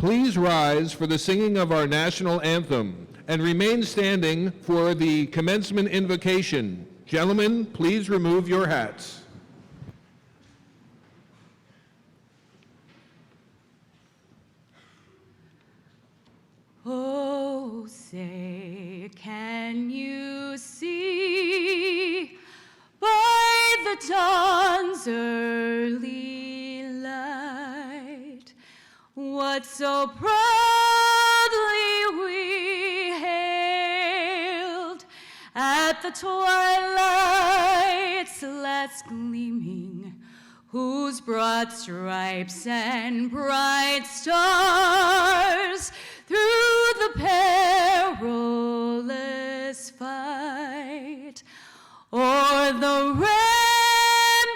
Please rise for the singing of our national anthem and remain standing for the commencement invocation. Gentlemen, please remove your hats. Oh, say, can you see by the dawn's early light what so proudly we hailed at the twilight's last gleaming, whose broad stripes and bright stars through the perilous fight o'er the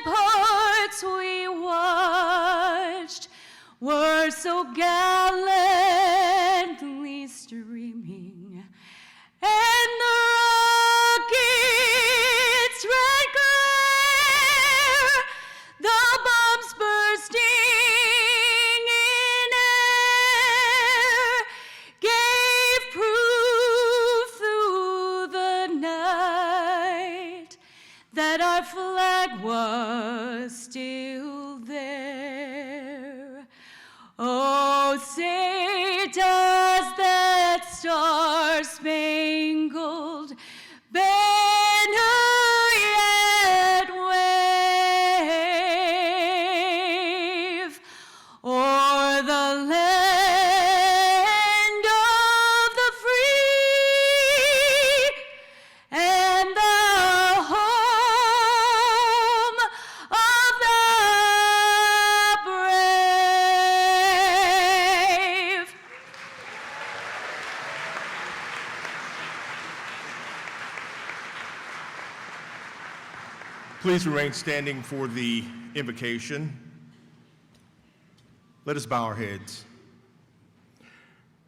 ramparts we watched were so gallantly streaming, and the rockets' red glare, the bombs bursting in air, gave proof through the night that our flag was still there. Oh, say, does that star-spangled banner yet wave o'er the land of the free and the home of the brave? Please remain standing for the invocation. Let us bow our heads.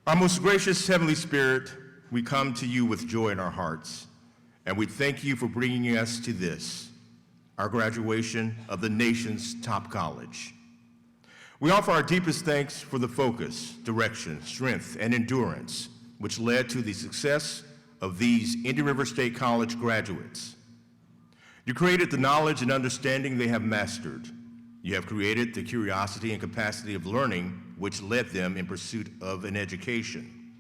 Our most gracious Heavenly Spirit, we come to you with joy in our hearts, and we thank you for bringing us to this, our graduation of the nation's top college. We offer our deepest thanks for the focus, direction, strength, and endurance which led to the success of these Indian River State College graduates. You created the knowledge and understanding they have mastered. You have created the curiosity and capacity of learning which led them in pursuit of an education.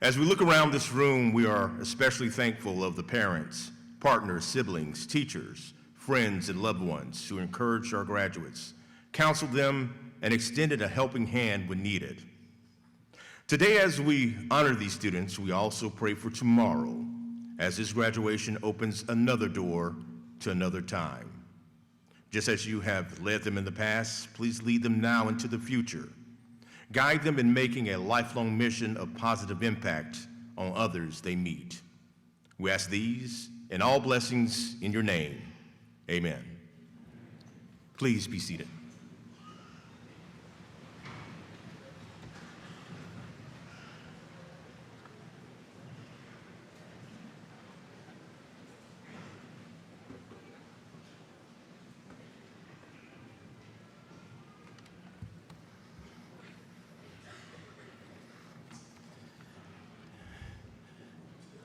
As we look around this room, we are especially thankful of the parents, partners, siblings, teachers, friends, and loved ones who encouraged our graduates, counseled them, and extended a helping hand when needed. Today, as we honor these students, we also pray for tomorrow, as this graduation opens another door to another time. Just as you have led them in the past, please lead them now into the future. Guide them in making a lifelong mission of positive impact on others they meet. We ask these and all blessings in your name. Amen. Please be seated.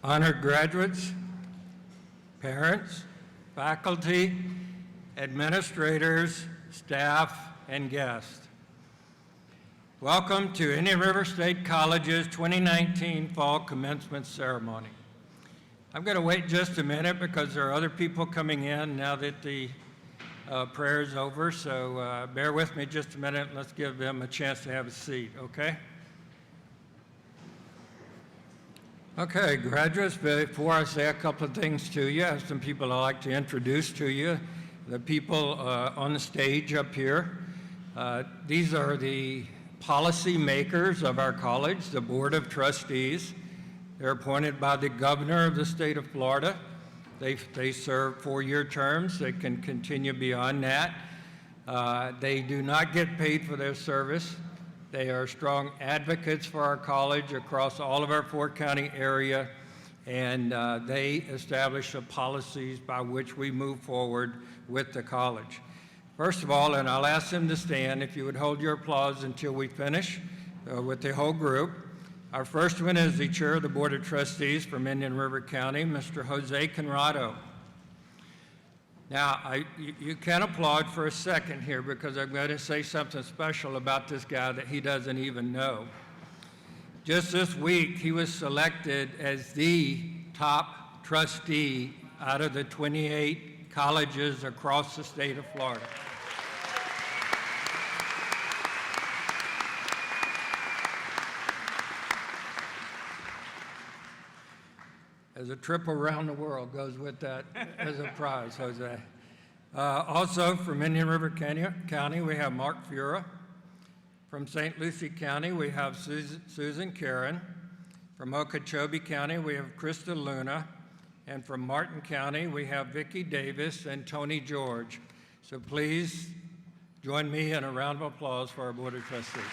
Honored graduates, parents, faculty, administrators, staff, and guests. Welcome to Indian River State College's 2019 Fall Commencement Ceremony. I'm going to wait just a minute because there are other people coming in now that the prayer is over, so bear with me just a minute and let's give them a chance to have a seat, okay? Okay, graduates, before I say a couple of things to you, I have some people I'd like to introduce to you. The people on the stage up here. These are the policy makers of our college, the Board of Trustees. They're appointed by the governor of the state of Florida. They serve 4-year terms. They can continue beyond that. They do not get paid for their service. They are strong advocates for our college across all of our four-county area, and they establish the policies by which we move forward with the college. First of all, and I'll ask them to stand, if you would hold your applause until we finish with the whole group. Our first one is the Chair of the Board of Trustees from Indian River County, Mr. Jose Conrado. Now, you can applaud for a second here because I'm going to say something special about this guy that he doesn't even know. Just this week, he was selected as the top trustee out of the 28 colleges across the state of Florida. As a trip around the world goes with that as a prize, Jose. Also from Indian River County, we have Mark Fura. From St. Lucie County, we have Susan Karen. From Okeechobee County, we have Krista Luna. And from Martin County, we have Vicki Davis and Tony George. So please join me in a round of applause for our Board of Trustees.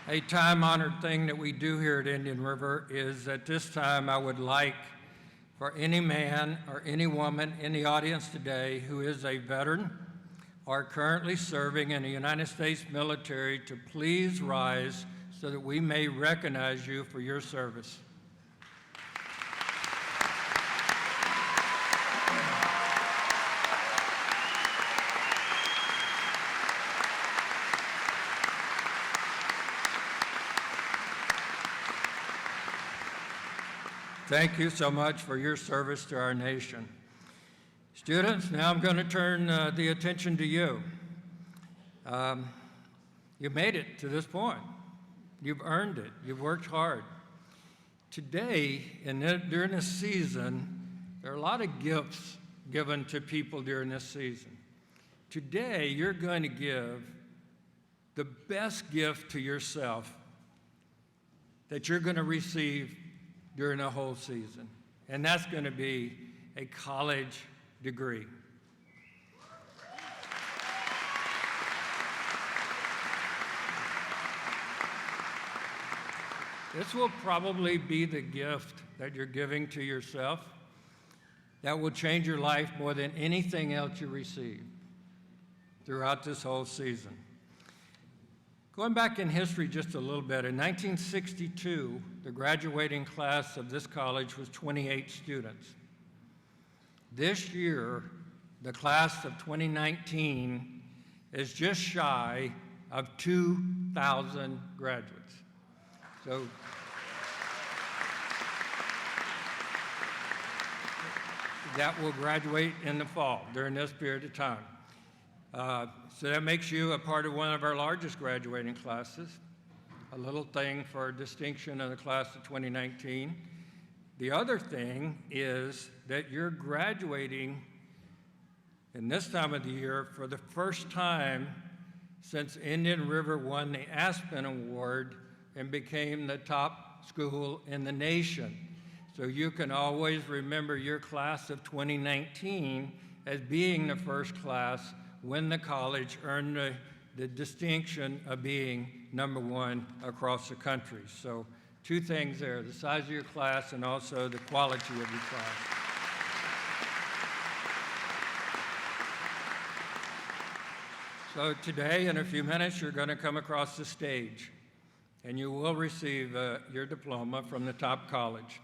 A time-honored thing that we do here at Indian River is at this time I would like for any man or any woman in the audience today who is a veteran or currently serving in the United States military to please rise so that we may recognize you for your service. Thank you so much for your service to our nation. Students, now I'm going to turn the attention to you. You made it to this point. You've earned it. You've worked hard. Today, and during this season, there are a lot of gifts given to people during this season. Today, you're going to give the best gift to yourself that you're going to receive during the whole season, and that's going to be a college degree. This will probably be the gift that you're giving to yourself that will change your life more than anything else you receive throughout this whole season. Going back in history just a little bit, in 1962, the graduating class of this college was 28 students. This year, the class of 2019 is just shy of 2,000 graduates. So that will graduate in the fall during this period of time. So that makes you a part of one of our largest graduating classes, a little thing for distinction in the class of 2019. The other thing is that you're graduating in this time of the year for the first time since Indian River won the Aspen Award and became the top school in the nation. So you can always remember your class of 2019 as being the first class when the college earned the distinction of being #1 across the country. So two things there, the size of your class and also the quality of your class. So today, in a few minutes, you're going to come across the stage and you will receive your diploma from the top college.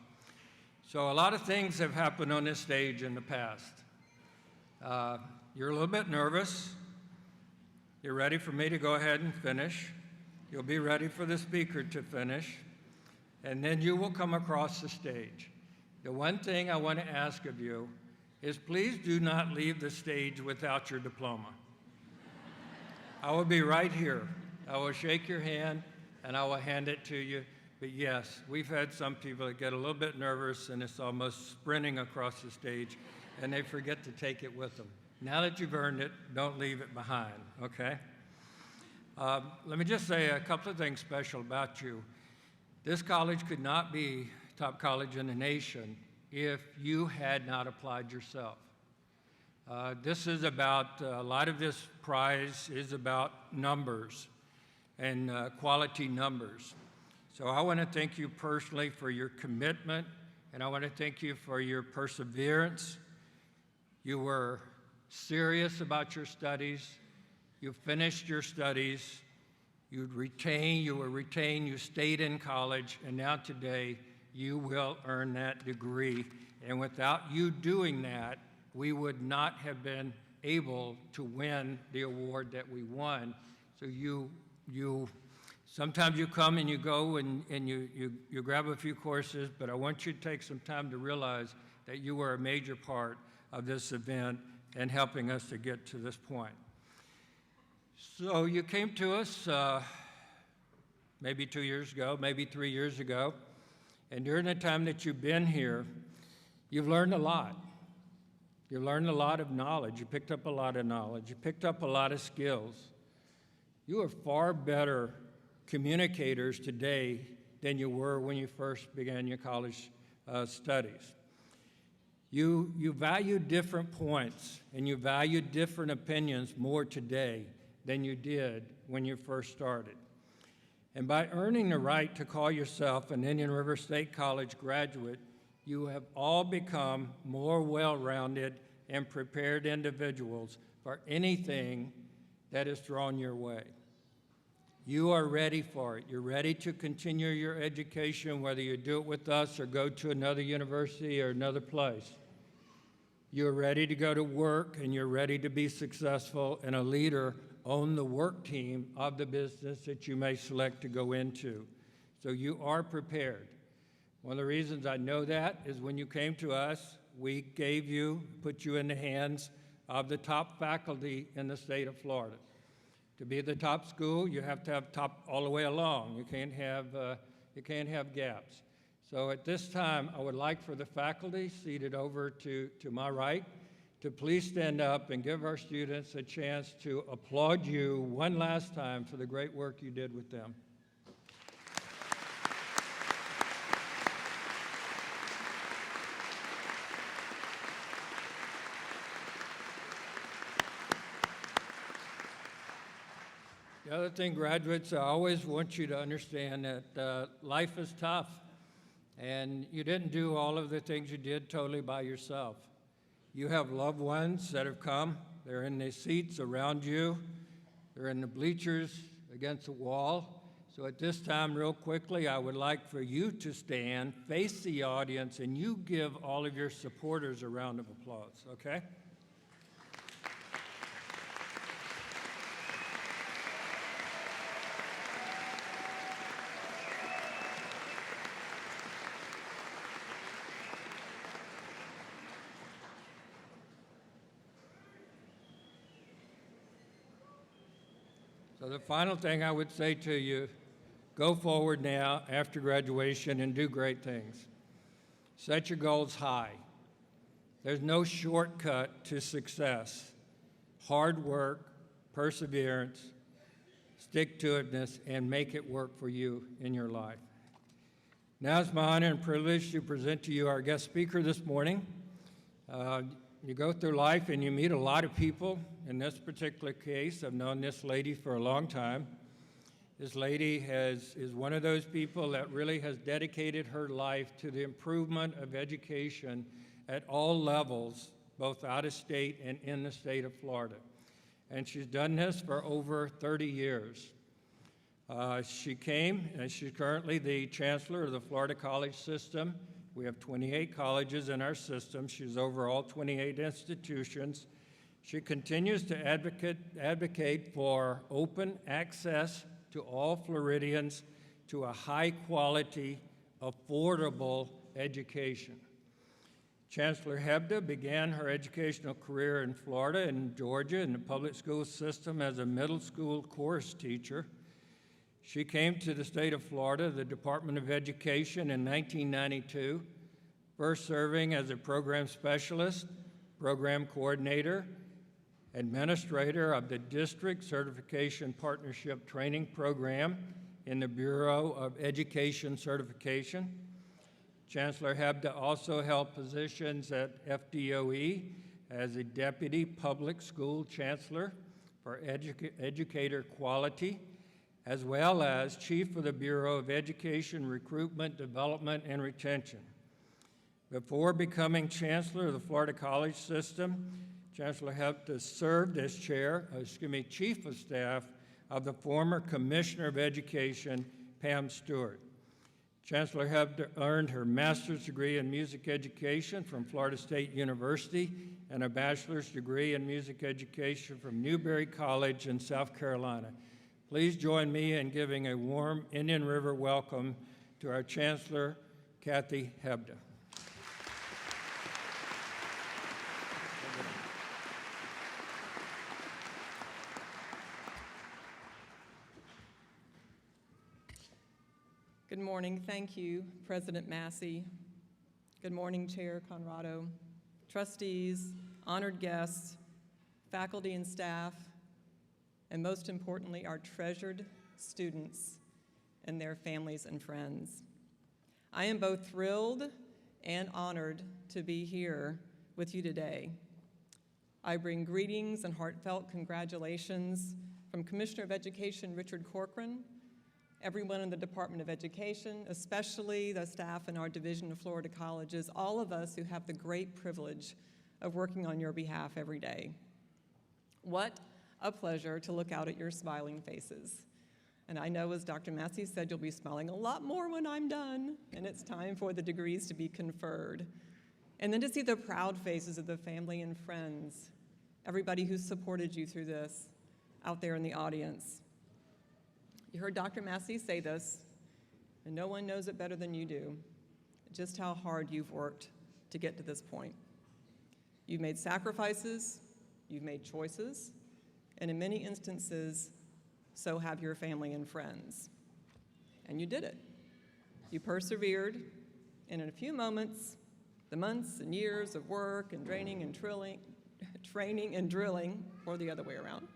So a lot of things have happened on this stage in the past. You're a little bit nervous. You're ready for me to go ahead and finish. You'll be ready for the speaker to finish. And then you will come across the stage. The one thing I want to ask of you is please do not leave the stage without your diploma. I will be right here. I will shake your hand and I will hand it to you. But yes, we've had some people that get a little bit nervous and it's almost sprinting across the stage and they forget to take it with them. Now that you've earned it, don't leave it behind, okay? Let me just say a couple of things special about you. This college could not be top college in the nation if you had not applied yourself. This is about, a lot of this prize is about numbers and quality numbers. So I want to thank you personally for your commitment and I want to thank you for your perseverance. You were serious about your studies. You finished your studies. You were retained, you stayed in college, and now today you will earn that degree. And without you doing that, we would not have been able to win the award that we won. So sometimes you come and you go and you grab a few courses, but I want you to take some time to realize that you were a major part of this event and helping us to get to this point. So you came to us maybe 2 years ago, maybe 3 years ago, and during the time that you've been here, you've learned a lot. You learned a lot of knowledge. You picked up a lot of knowledge. You picked up a lot of skills. You are far better communicators today than you were when you first began your college studies. You value different points and you value different opinions more today than you did when you first started. And by earning the right to call yourself an Indian River State College graduate, you have all become more well-rounded and prepared individuals for anything that is thrown your way. You are ready for it. You're ready to continue your education, whether you do it with us or go to another university or another place. You're ready to go to work and you're ready to be successful and a leader on the work team of the business that you may select to go into. So you are prepared. One of the reasons I know that is when you came to us, we put you in the hands of the top faculty in the state of Florida. To be at the top school, you have to have top all the way along. You can't have gaps. So at this time, I would like for the faculty seated over to my right to please stand up and give our students a chance to applaud you one last time for the great work you did with them. The other thing, graduates, I always want you to understand that life is tough, and you didn't do all of the things you did totally by yourself. You have loved ones that have come. They're in the seats around you. They're in the bleachers against the wall. So at this time, real quickly, I would like for you to stand, face the audience, and you give all of your supporters a round of applause, okay? So the final thing I would say to you, go forward now after graduation and do great things. Set your goals high. There's no shortcut to success. Hard work, perseverance, stick-to-itness, and make it work for you in your life. Now it's my honor and privilege to present to you our guest speaker this morning. You go through life and you meet a lot of people. In this particular case, I've known this lady for a long time. This lady is one of those people that really has dedicated her life to the improvement of education at all levels, both out of state and in the state of Florida. And she's done this for over 30 years. She came, and she's currently the chancellor of the Florida College System. We have 28 colleges in our system. She's over all 28 institutions. She continues to advocate for open access to all Floridians to a high-quality, affordable education. Chancellor Hebda began her educational career in Florida and Georgia in the public school system as a middle school course teacher. She came to the state of Florida, the Department of Education, in 1992, first serving as a program specialist, program coordinator, administrator of the District Certification Partnership Training Program in the Bureau of Education Certification. Chancellor Hebda also held positions at FDOE as a Deputy Public School Chancellor for Educator Quality, as well as Chief of the Bureau of Education Recruitment, Development, and Retention. Before becoming Chancellor of the Florida College System, Chancellor Hebda served as Chief of Staff of the former Commissioner of Education, Pam Stewart. Chancellor Hebda earned her master's degree in music education from Florida State University and a bachelor's degree in music education from Newberry College in South Carolina. Please join me in giving a warm Indian River welcome to our Chancellor, Kathy Hebda. Good morning. Thank you, President Massey. Good morning, Chair Conrado, trustees, honored guests, faculty and staff, and most importantly, our treasured students and their families and friends. I am both thrilled and honored to be here with you today. I bring greetings and heartfelt congratulations from Commissioner of Education Richard Corcoran, everyone in the Department of Education, especially the staff in our Division of Florida Colleges, all of us who have the great privilege of working on your behalf every day. What a pleasure to look out at your smiling faces. And I know, as Dr. Massey said, you'll be smiling a lot more when I'm done, and it's time for the degrees to be conferred. And then to see the proud faces of the family and friends, everybody who's supported you through this, out there in the audience. You heard Dr. Massey say this, and no one knows it better than you do, just how hard you've worked to get to this point. You've made sacrifices, you've made choices, and in many instances, so have your family and friends. And you did it. You persevered, and in a few moments, the months and years of work and training and drilling, or the other way around,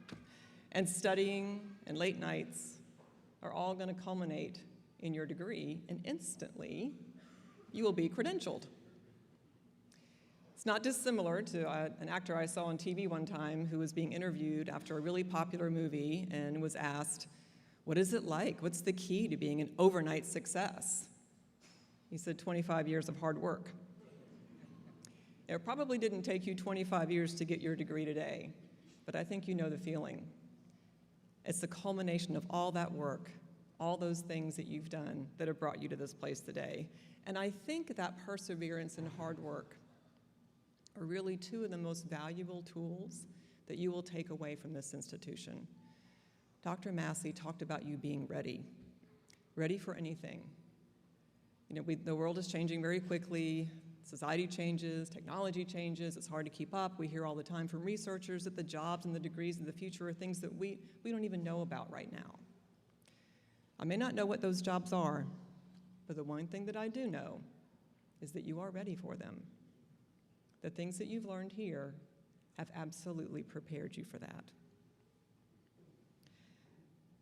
and studying and late nights are all going to culminate in your degree, and instantly you will be credentialed. It's not dissimilar to an actor I saw on TV one time who was being interviewed after a really popular movie and was asked, "What is it like? What's the key to being an overnight success?" He said, 25 years of hard work. It probably didn't take you 25 years to get your degree today, but I think you know the feeling. It's the culmination of all that work, all those things that you've done that have brought you to this place today. And I think that perseverance and hard work are really two of the most valuable tools that you will take away from this institution. Dr. Massey talked about you being ready for anything. You know, the world is changing very quickly. Society changes, technology changes, it's hard to keep up. We hear all the time from researchers that the jobs and the degrees of the future are things that we don't even know about right now. I may not know what those jobs are, but the one thing that I do know is that you are ready for them. The things that you've learned here have absolutely prepared you for that.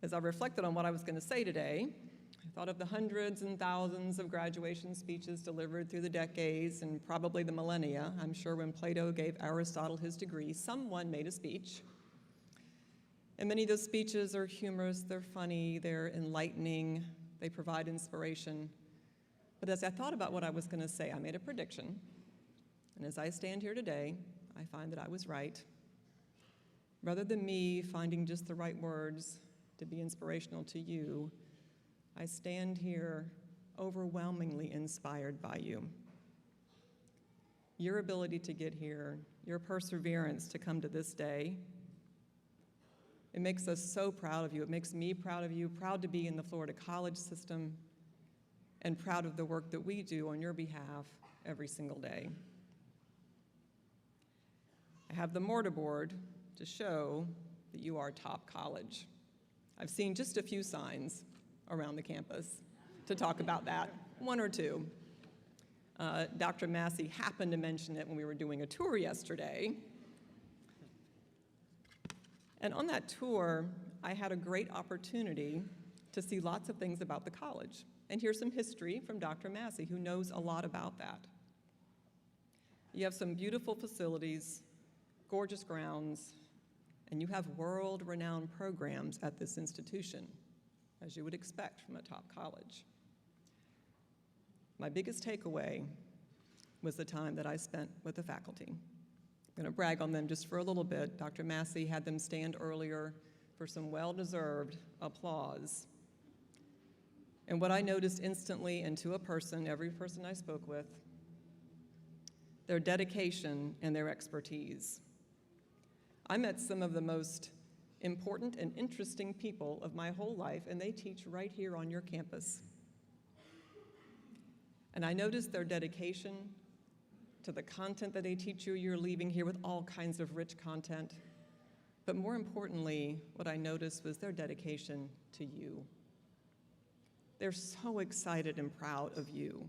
As I reflected on what I was going to say today, I thought of the hundreds and thousands of graduation speeches delivered through the decades and probably the millennia. I'm sure when Plato gave Aristotle his degree, someone made a speech. And many of those speeches are humorous, they're funny, they're enlightening, they provide inspiration. But as I thought about what I was going to say, I made a prediction. And as I stand here today, I find that I was right. Rather than me finding just the right words to be inspirational to you, I stand here overwhelmingly inspired by you. Your ability to get here, your perseverance to come to this day, it makes us so proud of you. It makes me proud of you, proud to be in the Florida college system, and proud of the work that we do on your behalf every single day. I have the mortarboard to show that you are top college. I've seen just a few signs around the campus to talk about that, one or two. Dr. Massey happened to mention it when we were doing a tour yesterday. And on that tour, I had a great opportunity to see lots of things about the college. And here's some history from Dr. Massey, who knows a lot about that. You have some beautiful facilities, gorgeous grounds, and you have world-renowned programs at this institution, as you would expect from a top college. My biggest takeaway was the time that I spent with the faculty. I'm going to brag on them just for a little bit. Dr. Massey had them stand earlier for some well-deserved applause. And what I noticed instantly, and to a person, every person I spoke with, their dedication and their expertise. I met some of the most important and interesting people of my whole life, and they teach right here on your campus. And I noticed their dedication to the content that they teach you. You're leaving here with all kinds of rich content. But more importantly, what I noticed was their dedication to you. They're so excited and proud of you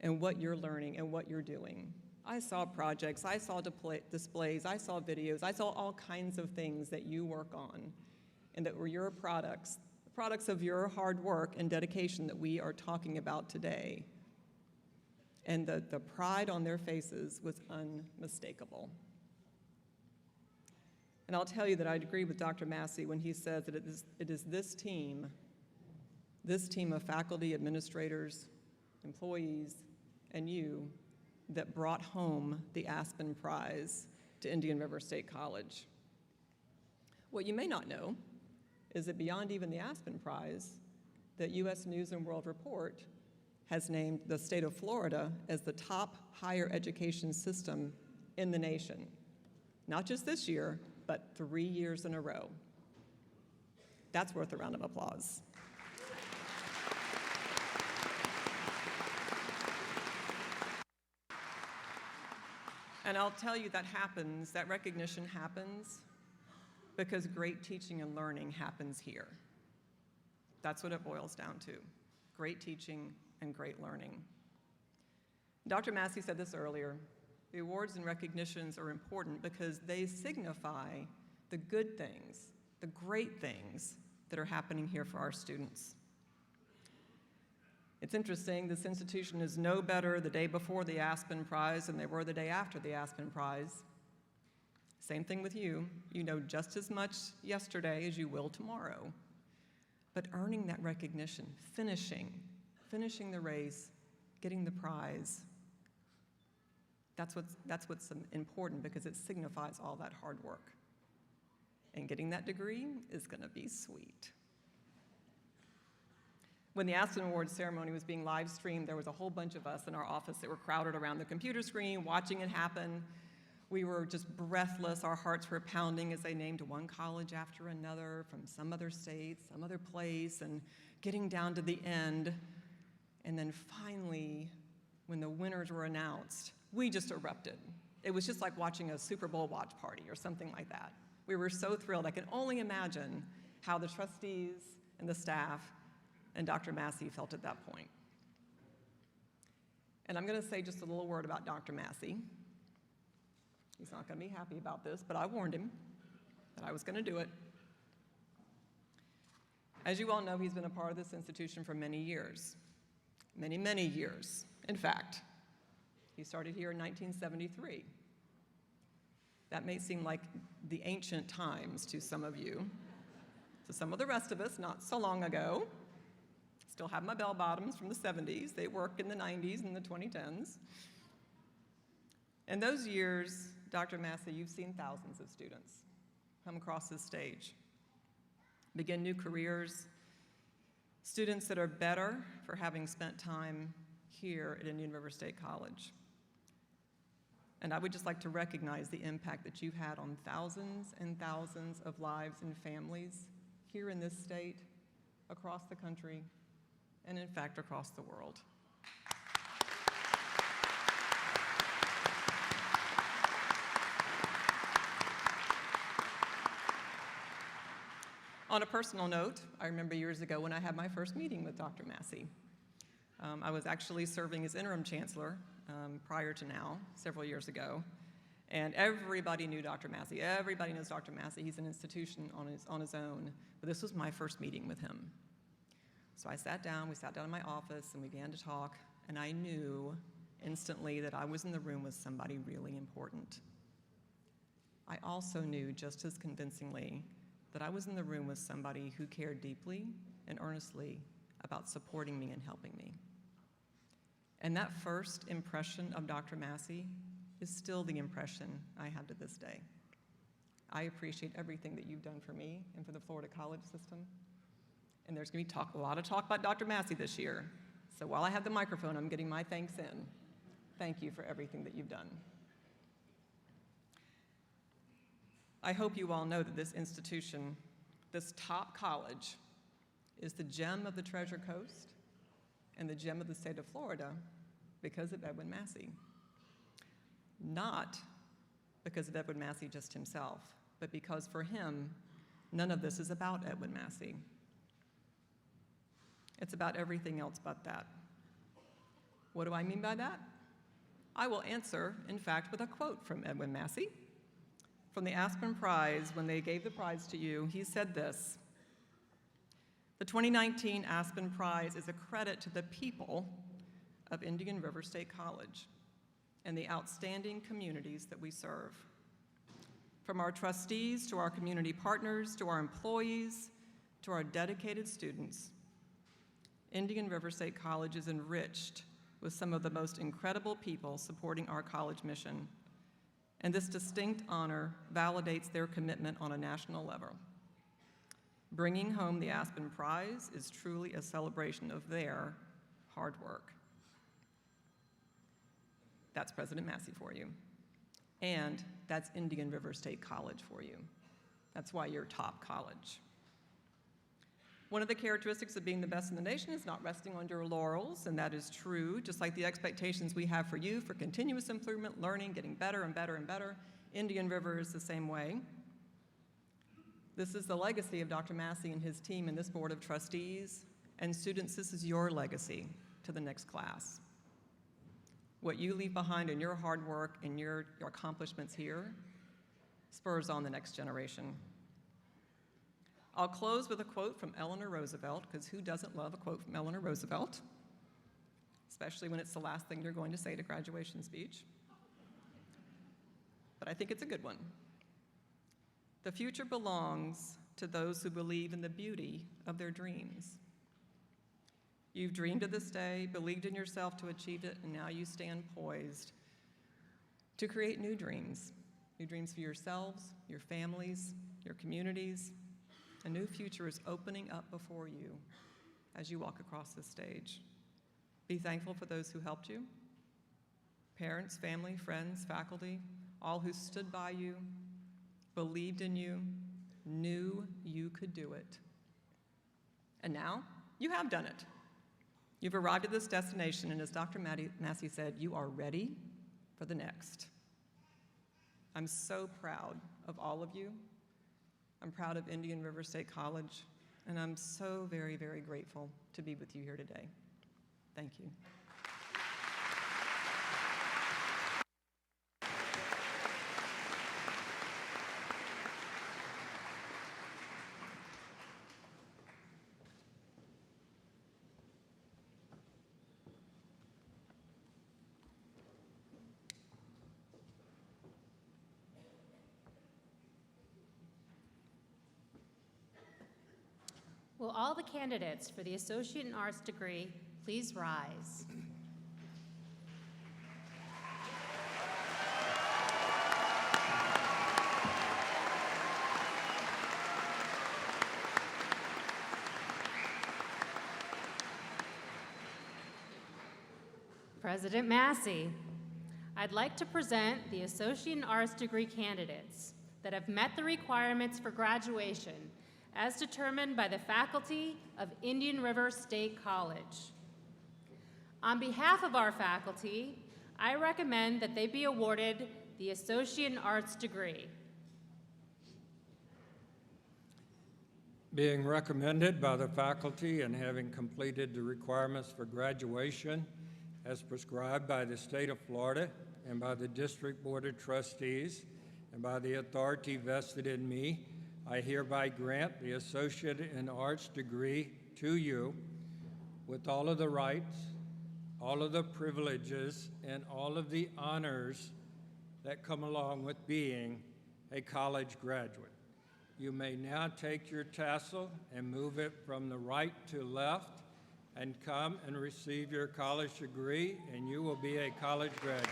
and what you're learning and what you're doing. I saw projects, I saw displays, I saw videos, I saw all kinds of things that you work on and that were your products, the products of your hard work and dedication that we are talking about today. And the pride on their faces was unmistakable. And I'll tell you that I'd agree with Dr. Massey when he says that it is this team of faculty, administrators, employees, and you that brought home the Aspen Prize to Indian River State College. What you may not know is that beyond even the Aspen Prize, that U.S. News and World Report has named the state of Florida as the top higher education system in the nation. Not just this year, but 3 years in a row. That's worth a round of applause. And I'll tell you that recognition happens because great teaching and learning happens here. That's what it boils down to, great teaching and great learning. Dr. Massey said this earlier, the awards and recognitions are important because they signify the good things, the great things that are happening here for our students. It's interesting, this institution is no better the day before the Aspen Prize than they were the day after the Aspen Prize. Same thing with you. You know just as much yesterday as you will tomorrow. But earning that recognition, finishing the race, getting the prize, that's what's important because it signifies all that hard work. And getting that degree is going to be sweet. When the Aspen Awards ceremony was being live streamed, there was a whole bunch of us in our office that were crowded around the computer screen, watching it happen. We were just breathless. Our hearts were pounding as they named one college after another from some other state, some other place, and getting down to the end. And then finally, when the winners were announced, we just erupted. It was just like watching a Super Bowl watch party or something like that. We were so thrilled. I can only imagine how the trustees and the staff and Dr. Massey felt at that point. And I'm going to say just a little word about Dr. Massey. He's not going to be happy about this, but I warned him that I was going to do it. As you all know, he's been a part of this institution for many years. Many, many years. In fact, he started here in 1973. That may seem like the ancient times to some of you. To some of the rest of us, not so long ago. Still have my bell bottoms from the 70s. They worked in the 90s and the 2010s. In those years, Dr. Massey, you've seen thousands of students come across this stage, begin new careers, students that are better for having spent time here at Indian River State College. And I would just like to recognize the impact that you've had on thousands and thousands of lives and families here in this state, across the country, and in fact, across the world. On a personal note, I remember years ago when I had my first meeting with Dr. Massey. I was actually serving as interim chancellor prior to now, several years ago, and everybody knew Dr. Massey. Everybody knows Dr. Massey. He's an institution on his own, but this was my first meeting with him. So we sat down in my office, and we began to talk, and I knew instantly that I was in the room with somebody really important. I also knew just as convincingly that I was in the room with somebody who cared deeply and earnestly about supporting me and helping me. And that first impression of Dr. Massey is still the impression I have to this day. I appreciate everything that you've done for me and for the Florida college system. And there's going to be a lot of talk about Dr. Massey this year. So while I have the microphone, I'm getting my thanks in. Thank you for everything that you've done. I hope you all know that this institution, this top college, is the gem of the Treasure Coast and the gem of the state of Florida because of Edwin Massey. Not because of Edwin Massey just himself, but because for him, none of this is about Edwin Massey. It's about everything else but that. What do I mean by that? I will answer, in fact, with a quote from Edwin Massey. From the Aspen Prize, when they gave the prize to you, he said this: "The 2019 Aspen Prize is a credit to the people of Indian River State College and the outstanding communities that we serve. From our trustees to our community partners to our employees to our dedicated students, Indian River State College is enriched with some of the most incredible people supporting our college mission, and this distinct honor validates their commitment on a national level. Bringing home the Aspen Prize is truly a celebration of their hard work." That's President Massey for you. And that's Indian River State College for you. That's why you're top college. One of the characteristics of being the best in the nation is not resting on your laurels, and that is true, just like the expectations we have for you for continuous improvement, learning, getting better and better and better. Indian River is the same way. This is the legacy of Dr. Massey and his team and this board of trustees. And students, this is your legacy to the next class. What you leave behind in your hard work and your accomplishments here spurs on the next generation. I'll close with a quote from Eleanor Roosevelt, because who doesn't love a quote from Eleanor Roosevelt? Especially when it's the last thing you're going to say at a graduation speech. But I think it's a good one. "The future belongs to those who believe in the beauty of their dreams. You've dreamed of this day, believed in yourself to achieve it, and now you stand poised to create new dreams for yourselves, your families, your communities. A new future is opening up before you as you walk across this stage. Be thankful for those who helped you, parents, family, friends, faculty, all who stood by you, believed in you, knew you could do it. And now you have done it. You've arrived at this destination, and as Dr. Massey said, you are ready for the next. I'm so proud of all of you. I'm proud of Indian River State College, and I'm so very, very grateful to be with you here today. Thank you. Will all the candidates for the Associate in Arts degree please rise? President Massey, I'd like to present the Associate in Arts degree candidates that have met the requirements for graduation as determined by the faculty of Indian River State College. On behalf of our faculty, I recommend that they be awarded the Associate in Arts degree. Being recommended by the faculty and having completed the requirements for graduation as prescribed by the state of Florida and by the District Board of Trustees and by the authority vested in me, I hereby grant the Associate in Arts degree to you with all of the rights, all of the privileges, and all of the honors that come along with being a college graduate. You may now take your tassel and move it from the right to left and come and receive your college degree, and you will be a college graduate.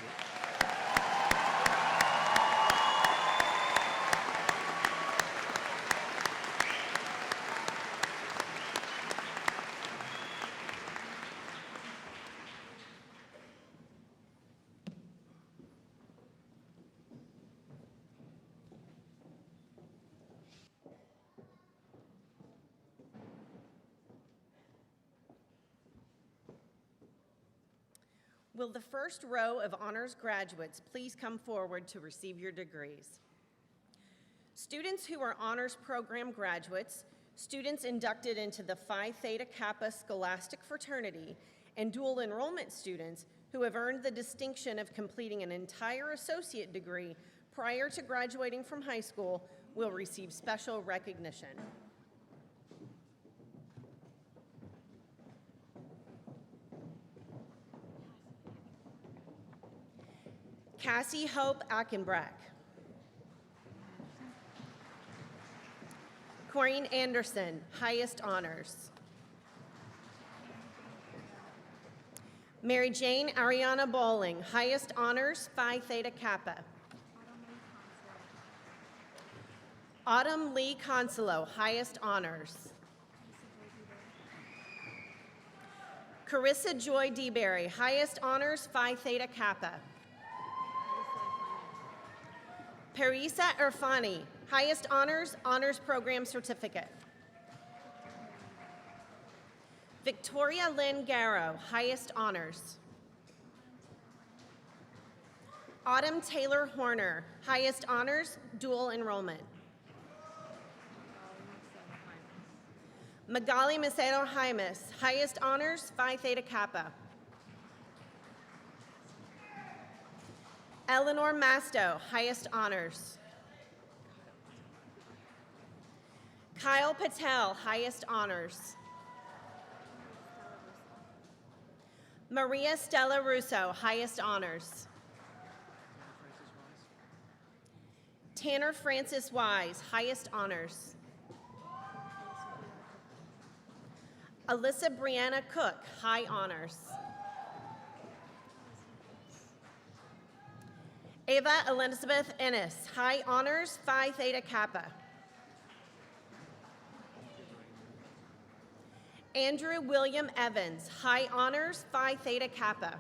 Will the first row of honors graduates please come forward to receive your degrees? Students who are honors program graduates, students inducted into the Phi Theta Kappa Scholastic Fraternity, and dual enrollment students who have earned the distinction of completing an entire associate degree prior to graduating from high school will receive special recognition. Cassie Hope Achenbrack. Corinne Anderson, highest honors. Mary Jane Ariana Bowling, highest honors, Phi Theta Kappa. Autumn Lee Consolo, highest honors. Carissa Joy DeBerry, highest honors, Phi Theta Kappa. Parisa Irfani, highest honors, honors program certificate. Victoria Lynn Garrow, highest honors. Autumn Taylor Horner, highest honors, dual enrollment. Magali Macedo Jaimes, highest honors, Phi Theta Kappa. Eleanor Masto, highest honors. Kyle Patel, highest honors. Maria Stella Russo, highest honors. Tanner Francis Wise, highest honors. Alyssa Brianna Cook, high honors. Ava Elizabeth Ennis, high honors, Phi Theta Kappa. Andrew William Evans, high honors, Phi Theta Kappa.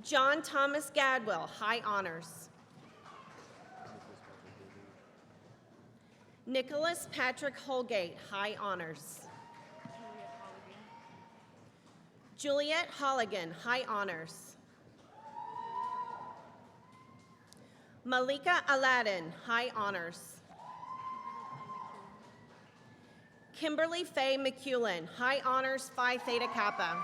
John Thomas Gadwell, high honors. Nicholas Patrick Holgate, high honors. Juliet Holligan, high honors. Malika Aladdin, high honors. Kimberly Faye McEwen, high honors, Phi Theta Kappa.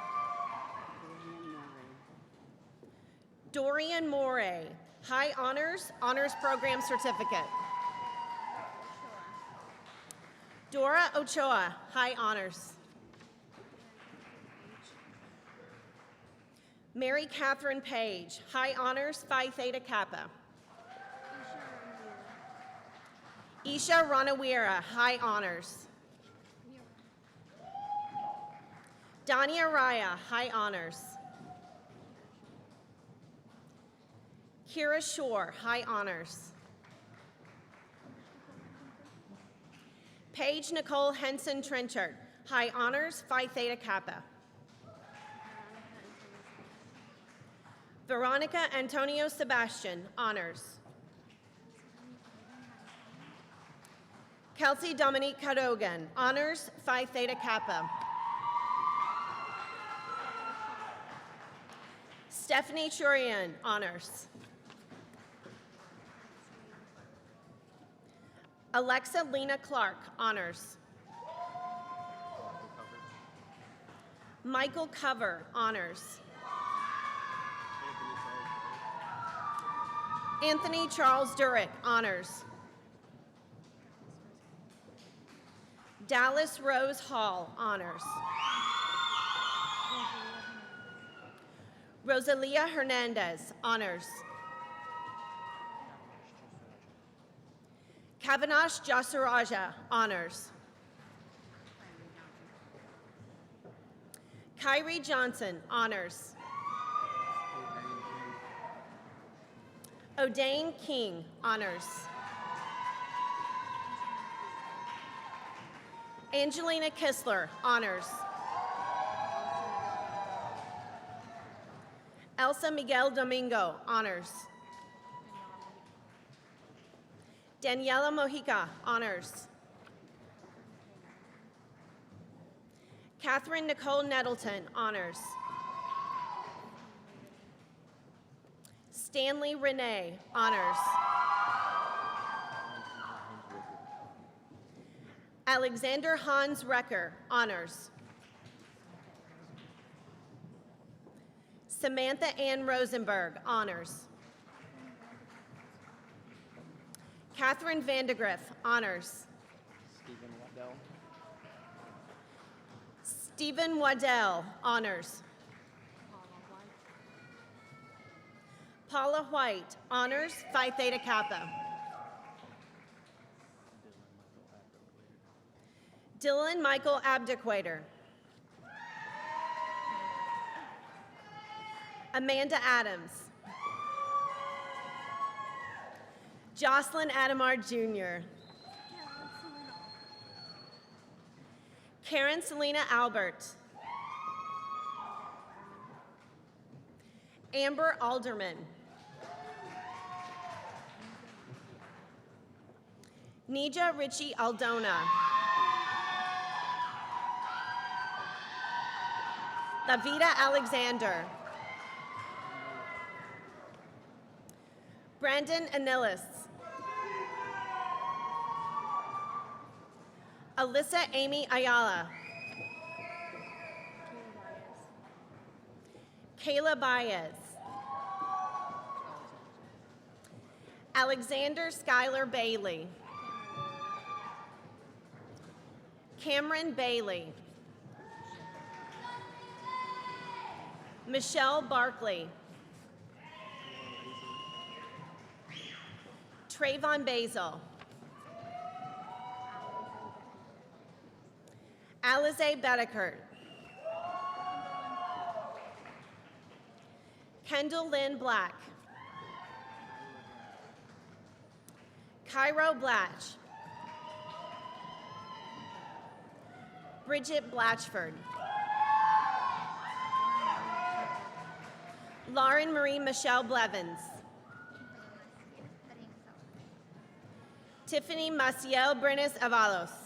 Dorian Moray, high honors, honors program certificate. Dora Ochoa, high honors. Mary Catherine Page, high honors, Phi Theta Kappa. Isha Ranawira, high honors. Dania Raya, high honors. Kira Shore, high honors. Paige Nicole Henson Trenchard, high honors, Phi Theta Kappa. Veronica Antonio Sebastian, honors. Kelsey Dominique Cadogan, honors, Phi Theta Kappa. Stephanie Churian, honors. Alexa Lena Clark, honors. Michael Cover, honors. Anthony Charles Durick, honors. Dallas Rose Hall, honors. Rosalia Hernandez, honors. Kavanash Jasuraja, honors. Kyrie Johnson, honors. O'Dane King, honors. Angelina Kistler, honors. Elsa Miguel Domingo, honors. Daniela Mojica, honors. Catherine Nicole Nettleton, honors. Stanley Renee, honors. Alexander Hans Recker, honors. Samantha Ann Rosenberg, honors. Catherine Vandegrift, honors. Stephen Waddell, honors. Paula White, honors, Phi Theta Kappa. Dylan Michael Abdiquator. Amanda Adams. Jocelyn Adamar Jr. Karen Selena Albert. Amber Alderman. Nija Richie Aldona. Lavita Alexander. Brandon Anilis. Alyssa Amy Ayala. Kayla Baez. Alexander Skylar Bailey. Cameron Bailey. Michelle Barkley. Trayvon Basil. Alize Bedeckert. Kendall Lynn Black. Cairo Blatch. Bridget Blatchford. Lauren Marie Michelle Blevins. Tiffany Maciel Brenes Avalos.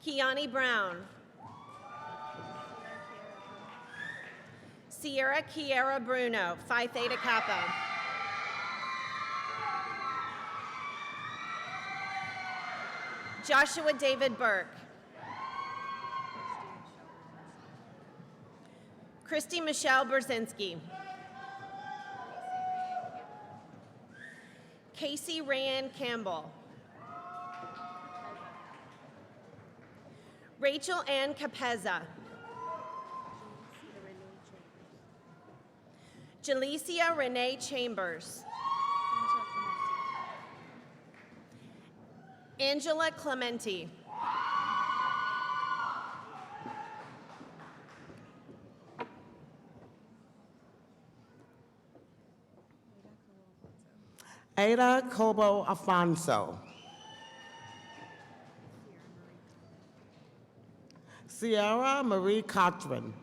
Kiani Brown. Sierra Kiera Bruno, Phi Theta Kappa. Joshua David Burke. Christy Michelle Brzezinski. Casey Rayanne Campbell. Rachel Ann Capezza. Jalicia Renee Chambers. Angela Clementi. Ada Cobo Afonso. Sierra Marie Cochran.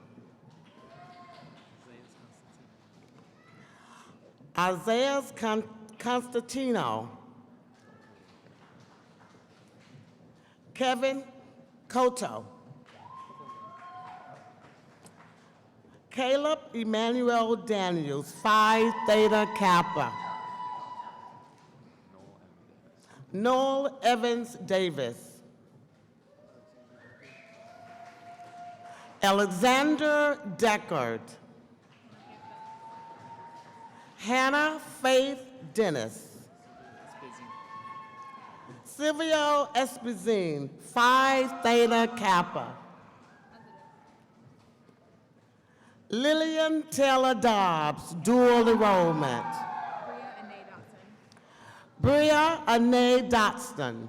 Isaiah Constantino. Kevin Koto. Caleb Emmanuel Daniels, Phi Theta Kappa. Noel Evans Davis. Alexander Deckard. Hannah Faith Dennis. Silvio Espizine, Phi Theta Kappa. Lillian Taylor Dobbs, dual enrollment. Bria Anae Dotson.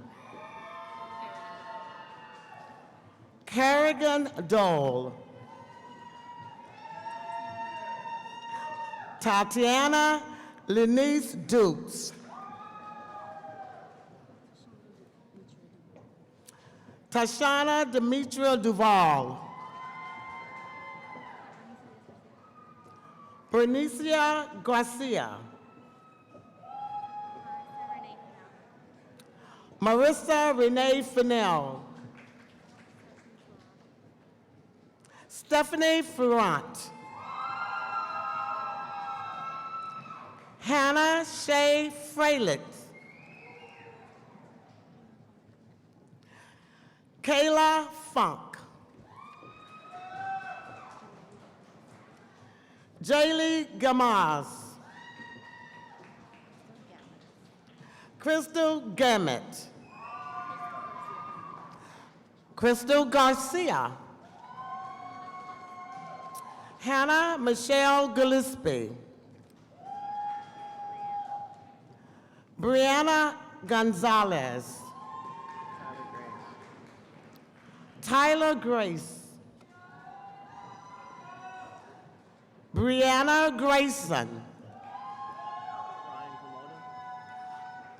Kerrigan Dole. Tatiana Lenice Dukes. Tashana Demetria Duval. Bernicia Garcia. Marissa Renee Fennell. Stephanie Ferrant. Hannah Shea Fralick. Kayla Funk. Jaylee Gamaz. Crystal Gamet. Crystal Garcia. Hannah Michelle Gillespie. Brianna Gonzalez. Tyler Grace. Brianna Grayson.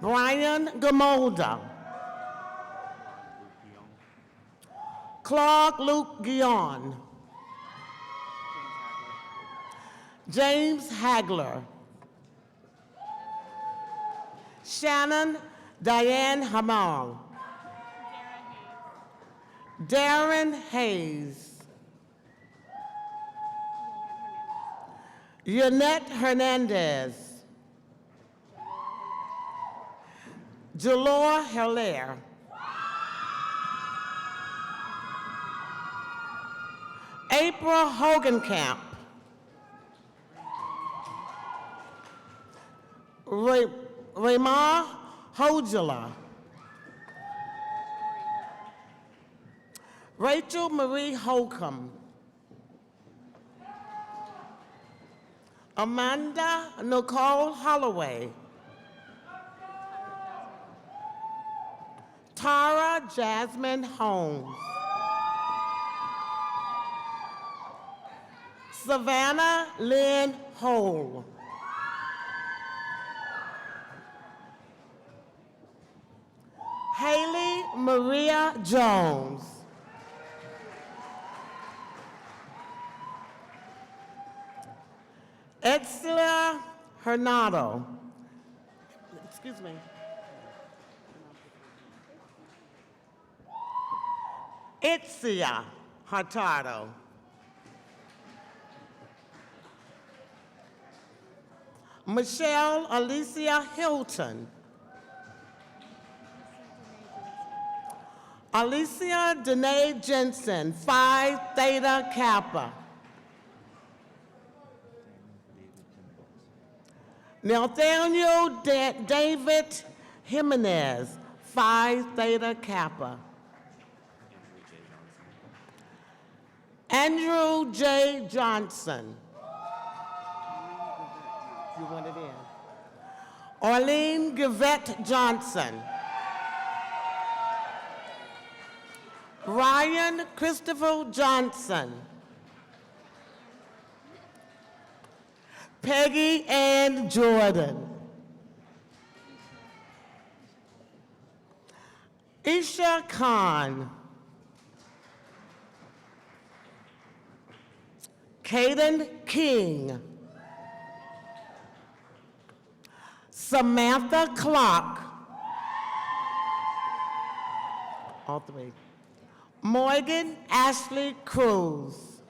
Brian Gamolda. Clark Luke Guion. James Hagler. Shannon Diane Hamal. Darren Hayes. Yannette Hernandez. Jalore Hilaire. April Hogenkamp. Raymar Hojala. Rachel Marie Holcomb. Amanda Nicole Holloway. Tara Jasmine Holmes. Savannah Lynn Hole. Haley Maria Jones. Etzla Hernado. Excuse me. Itzia Hurtado. Michelle Alicia Hilton. Alicia Danae Jensen, Phi Theta Kappa. Nathaniel David Jimenez, Phi Theta Kappa. Andrew J. Johnson. You want it in? Orlean Gavette Johnson. Ryan Christopher Johnson. Peggy Ann Jordan. Isha Khan. Caden King. Samantha Clark. All three. Morgan Ashley Cruz.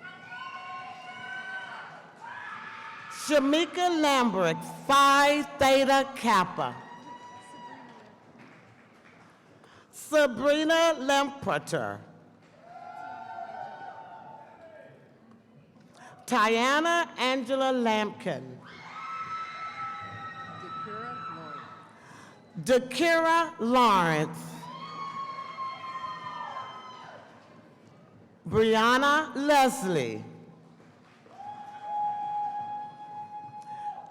Shamika Lambert, Phi Theta Kappa. Sabrina Lemperter. Tiana Angela Lampkin. Dakira Lawrence. Brianna Leslie.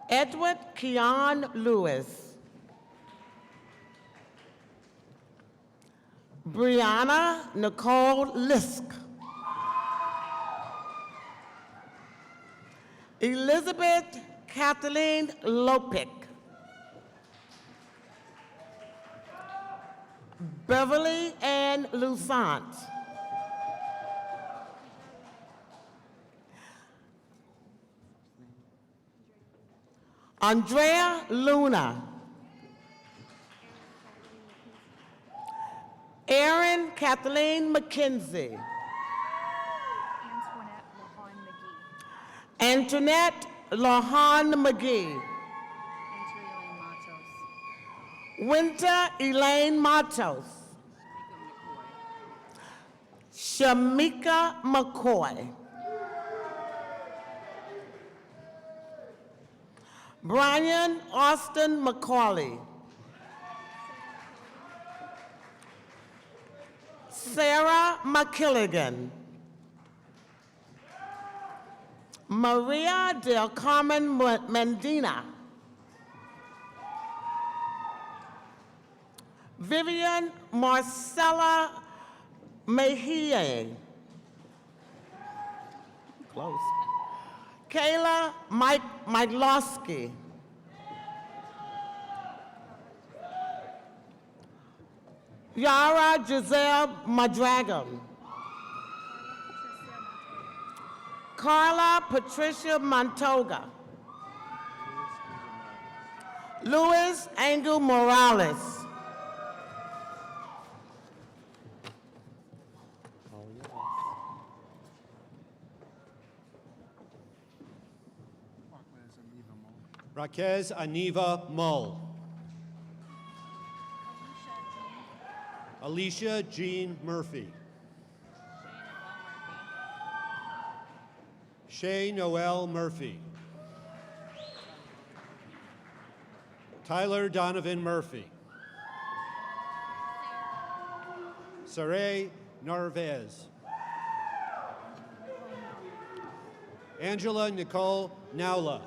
Edward Keon Lewis. Brianna Nicole Lisk. Elizabeth Kathleen Lopick. Beverly Ann Lusant. Andrea Luna. Erin Kathleen McKenzie. Antoinette Lahan McGee. Winter Elaine Matos. Shamika McCoy. Brian Austin McCauley. Sarah McKilligan. Maria del Carmen Mendina. Vivian Marcella Mejia. Close. Kayla Mylowski. Yara Giselle Madragon. Carla Patricia Montoga. Luis Angel Morales. Raquez Aniva Mull. Alicia Jean Murphy. Shay Noel Murphy. Tyler Donovan Murphy. Saray Narvez. Angela Nicole Naula.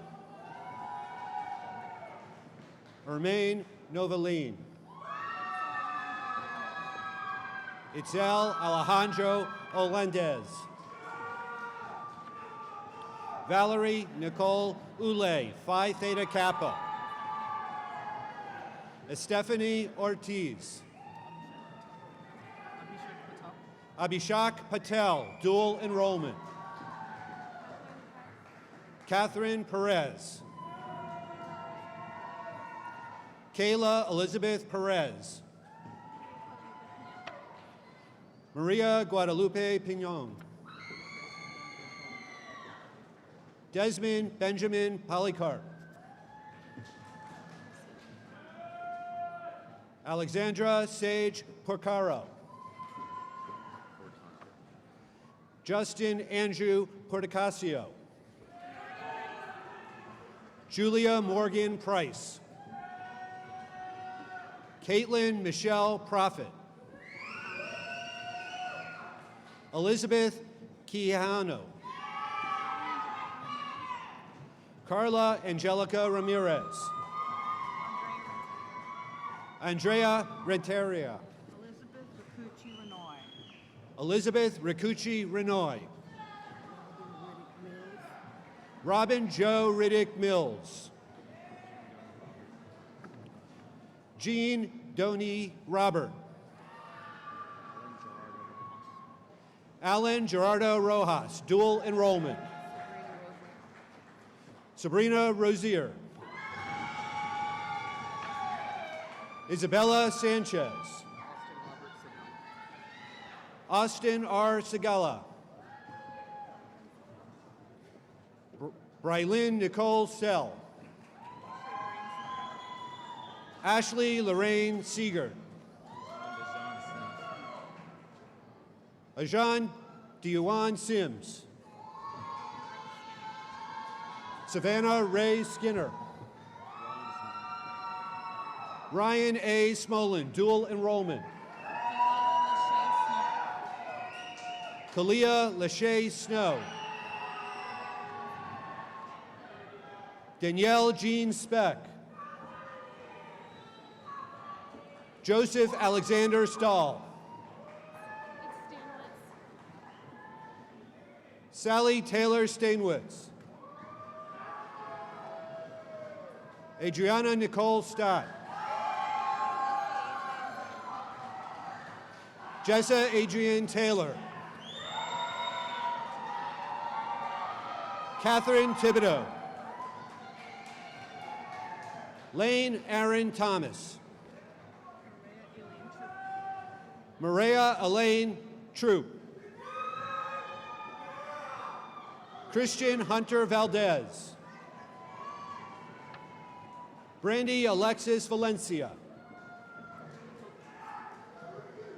Ermaine Novaline. Itzel Alejandro Olendez. Valerie Nicole Ule, Phi Theta Kappa. Stephanie Ortiz. Abhishek Patel, dual enrollment. Catherine Perez. Kayla Elizabeth Perez. Maria Guadalupe Pignon. Desmond Benjamin Polycarp. Alexandra Sage Porcaro. Justin Andrew Porticasio. Julia Morgan Price. Caitlin Michelle Prophet. Elizabeth Quijano. Carla Angelica Ramirez. Andrea Renteria. Elizabeth Ricucci Renoy. Robin Joe Riddick Mills. Jean Donnie Robert. Alan Gerardo Rojas, dual enrollment. Sabrina Rozier. Isabella Sanchez. Austin R. Segala. Brylin Nicole Sell. Ashley Lorraine Seeger. Ajan Diwan Sims. Savannah Ray Skinner. Ryan A. Smolin, dual enrollment. Kalia Lachey Snow. Danielle Jean Speck. Joseph Alexander Stahl. Sally Taylor Stainwitz. Adriana Nicole Stott. Jessa Adrienne Taylor. Catherine Thibodeau. Lane Aaron Thomas. Maria Elaine Troop. Christian Hunter Valdez. Brandy Alexis Valencia.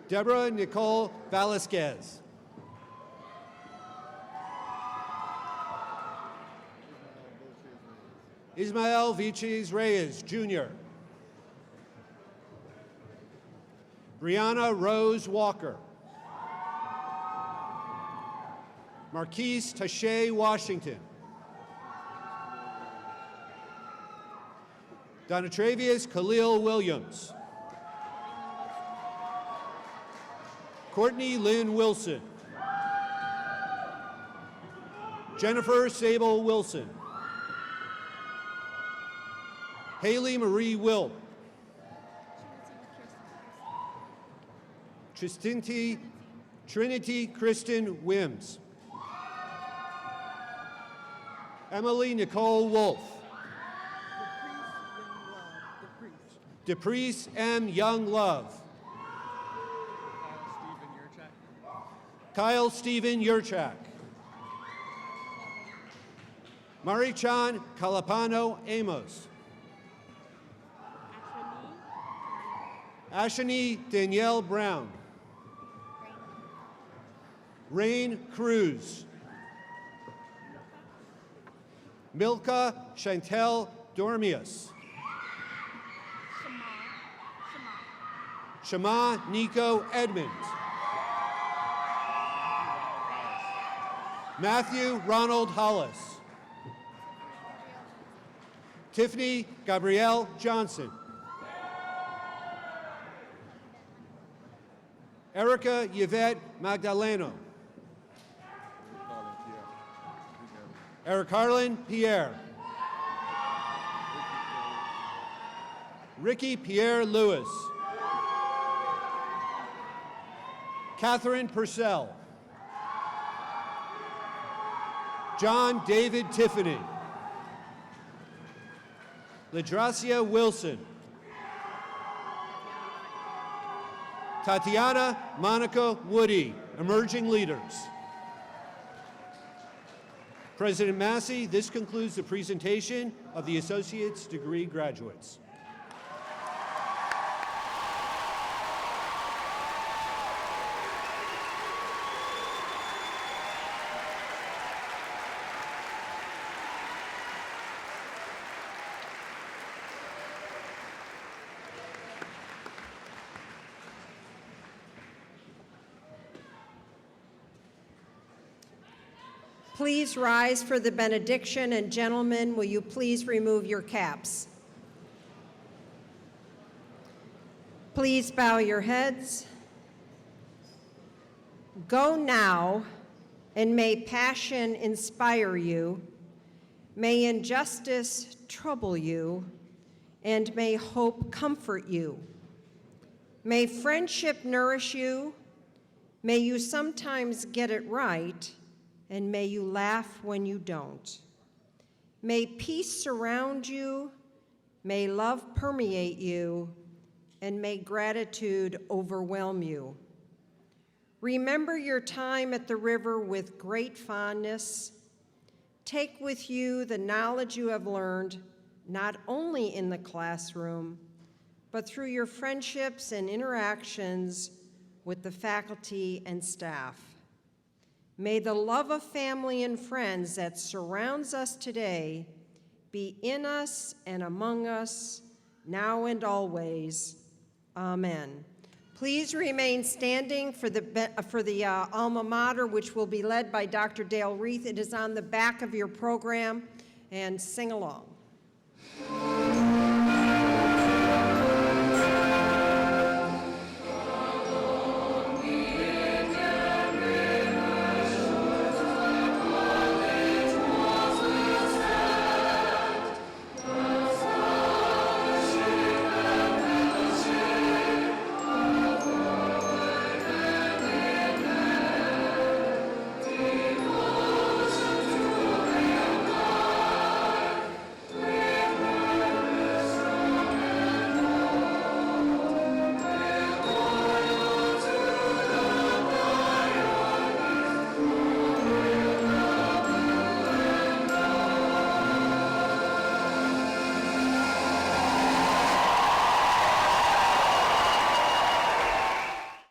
Deborah Nicole Velasquez. Ismael Viches Reyes, Jr. Brianna Rose Walker. Marquise Taché Washington. Donatravius Khalil Williams. Courtney Lynn Wilson. Jennifer Sable Wilson. Haley Marie Wilt. Trinity Kristen Wims. Emily Nicole Wolf. Deprice M. Young Love. Kyle Stephen Yurchak. Marichan Calapano Amos. Ashani Danielle Brown. Rain Cruz. Milka Chantel Dormius. Shema Nico Edmonds. Matthew Ronald Hollis. Tiffany Gabrielle Johnson. Erica Yvette Magdaleno. Eric Harlan Pierre. Ricky Pierre Lewis. Catherine Purcell. John David Tiffany. Ladracia Wilson. Tatiana Monica Woody, Emerging Leaders. President Massey, this concludes the presentation of the Associate's Degree graduates. Please rise for the benediction, and gentlemen, will you please remove your caps? Please bow your heads. Go now, and may passion inspire you, may injustice trouble you, and may hope comfort you. May friendship nourish you, may you sometimes get it right, and may you laugh when you don't. May peace surround you, may love permeate you, and may gratitude overwhelm you. Remember your time at the river with great fondness. Take with you the knowledge you have learned, not only in the classroom, but through your friendships and interactions with the faculty and staff. May the love of family and friends that surrounds us today be in us and among us, now and always. Amen. Please remain standing for the alma mater, which will be led by Dr. Dale Reith. It is on the back of your program, and sing along.